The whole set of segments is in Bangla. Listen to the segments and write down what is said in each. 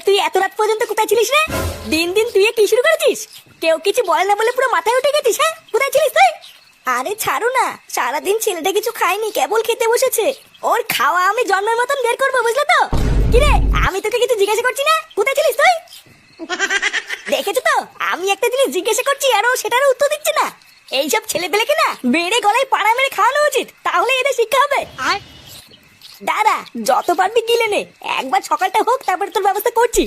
তুই এত রাত পর্যন্ত কোথায় ছিলিস রে? দিন দিন তুই কি শুরু করেছিস? কেউ কিছু বলে না বলে পুরো মাথায় উঠে গেছিস। হ্যাঁ, কোথায় ছিলিস তুই? আরে ছাড়ো না, সারাদিন ছেলেটা কিছু খায়নি, কেবল খেতে বসেছে। ওর খাওয়া আমি জন্মের মতন বের করবো, বুঝলে তো? কিরে, আমি তোকে কিছু জিজ্ঞাসা করছি না, কোথায় ছিলিস তুই? দেখেছো তো, আমি একটা জিনিস জিজ্ঞাসা করছি আর ও সেটারও উত্তর দিচ্ছে না। এইসব ছেলে পেলেকে না বেড়ে গলায় পাড়া মেরে খাওয়ানো উচিত, তাহলে এদের শিক্ষা হবে। দাঁড়া, যত পারবি গিলে নে, একবার সকালটা হোক তারপরে তোর ব্যবস্থা করছি।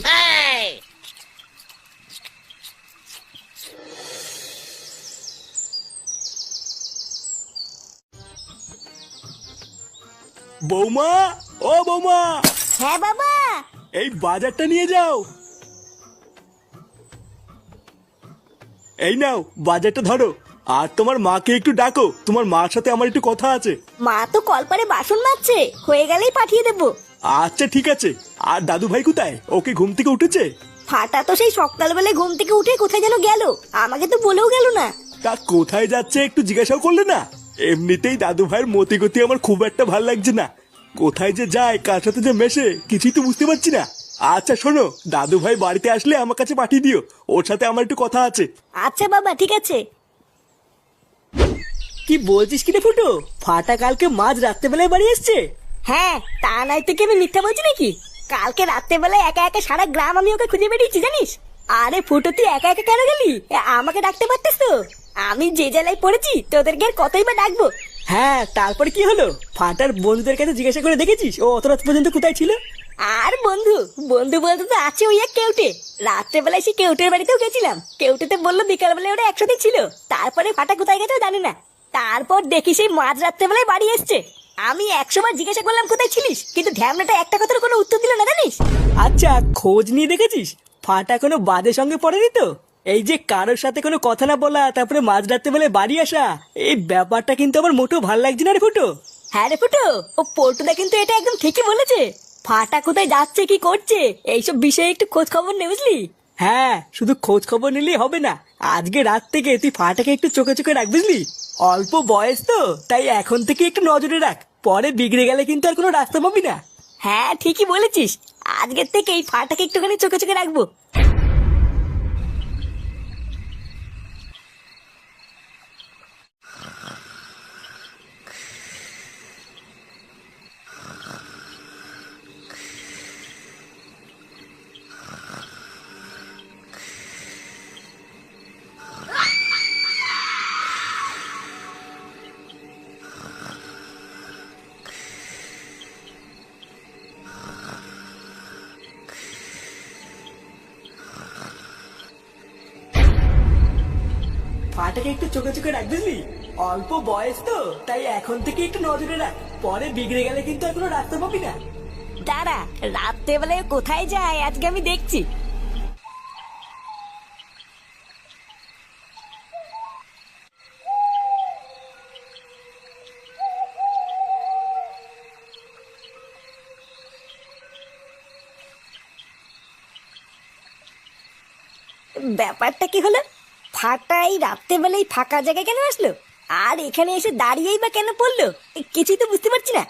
বৌমা, ও বৌমা, হ্যাঁ বাবা। এই বাজারটা নিয়ে যাও। এই নাও বাজারটা ধরো, আর তোমার মাকে একটু ডাকো, তোমার মার সাথে আমার একটু কথা আছে। মা তো কলপারে বাসন মাজছে, হয়ে গেলেই পাঠিয়ে দেবো। আচ্ছা ঠিক আছে। আর দাদু ভাই কোথায়? ওকে ঘুম থেকে উঠেছে? ফাটা তো সেই সকালবেলায় ঘুম থেকে উঠে কোথায় যেন গেল, আমাকে তো বলেও গেল না। তা কোথায় যাচ্ছে একটু জিজ্ঞাসাও করলে না? এমনিতেই দাদু ভাইয়ের মতি গতি আমার খুব একটা ভাল লাগছে না। কোথায় যে যায়, কার সাথে যে মেশে, কিছুই তো বুঝতে পারছি না। আচ্ছা শোনো, দাদু ভাই বাড়িতে আসলে আমার কাছে পাঠিয়ে দিও, ওর সাথে আমার একটু কথা আছে। আচ্ছা বাবা, ঠিক আছে। কি বলছিস কি রে ফুটো? ফাটা কালকে মাঝ রাত্রেবেলায় বাড়ি এসছে? হ্যাঁ, তা নাই তো কি আমি মিথ্যা বলছি নাকি? কালকে রাত্রেবেলায় একা একা সারা গ্রাম আমি ওকে খুঁজে বেরিয়েছি, জানিস? আরে ফুটো, তুই একা একা কেন গেলি? আমাকে ডাকতে পারতিস তো। আমি যে জেলায় পড়েছি তোদেরকে আর কতই বা ডাকবো। হ্যাঁ, তারপরে কি হলো? ফাটার বন্ধুদের কাছে জিজ্ঞাসা করে দেখেছিস ও অত রাত পর্যন্ত কোথায় ছিল? আর বন্ধু বন্ধু বলতে তো আছে ওই এক কেউটে। রাত্রেবেলায় সে কেউটের বাড়িতেও গেছিলাম, কেউটেতে বললো বিকালবেলায় ওরা একসাথে ছিল। তারপরে ফাটা কোথায় গেছে জানি না। তারপর দেখি সেই মাঝ রাত্রেবেলায় বাড়ি এসছে। আমি 100 বার জিজ্ঞাসা করলাম কোথায় ছিলিস, কিন্তু ঢ্যামনাটা একটা কথার কোনো উত্তর দিল না, জানিস? আচ্ছা, খোঁজ নিয়ে দেখেছিস ফাটা কোনো বাজে সঙ্গে পড়েনি তো? এই যে কারোর সাথে কোনো কথা না বলা, তারপরে মাঝ রাত্রেবেলায় বাড়ি আসা, এই ব্যাপারটা কিন্তু আমার মোটেও ভালো লাগছে না রে ফুটো। হ্যাঁ রে ফুটো, ও পল্টুদা কিন্তু এটা একদম ঠিকই বলেছে। ফাটা কোথায় যাচ্ছে, কি করছে, এইসব বিষয়ে একটু খোঁজ খবর নে, বুঝলি? হ্যাঁ, শুধু খোঁজ খবর নিলেই হবে না, আজকে রাত থেকে তুই ফাটাকে একটু চোখে চোখে রাখ, বুঝলি? অল্প বয়স তো, তাই এখন থেকে একটু নজরে রাখ, পরে বিগড়ে গেলে কিন্তু আর কোনো রাস্তা পাবি না। হ্যাঁ ঠিকই বলেছিস, আজকের থেকে এই ফাটাকে একটুখানি চোখে চোখে রাখবো। ফাটাকে একটু চোখে চোখে রাখ, বুঝলি? অল্প বয়স তো, তাই এখন থেকে একটু নজরে রাখ, পরে বিগড়ে গেলে কিন্তু আর কোনো রাস্তা পাবি না। দাঁড়া, রাত্রেবেলায় কোথায় যায় আজকে আমি দেখছি। ব্যাপারটা কি হলো? ফাটাই রাত্রেবেলায় ফাঁকা জায়গায় কেন আসলো, আর এখানে এসে দাঁড়িয়েই বা কেন পড়লো? কিছুই তো বুঝতে পারছি না।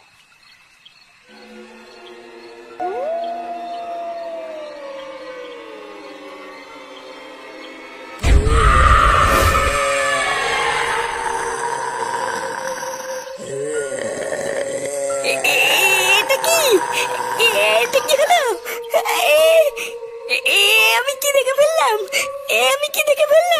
এটা কি? এটা কি হলো? আমি কি দেখে ফেললাম? আমি কি দেখে ফেললাম?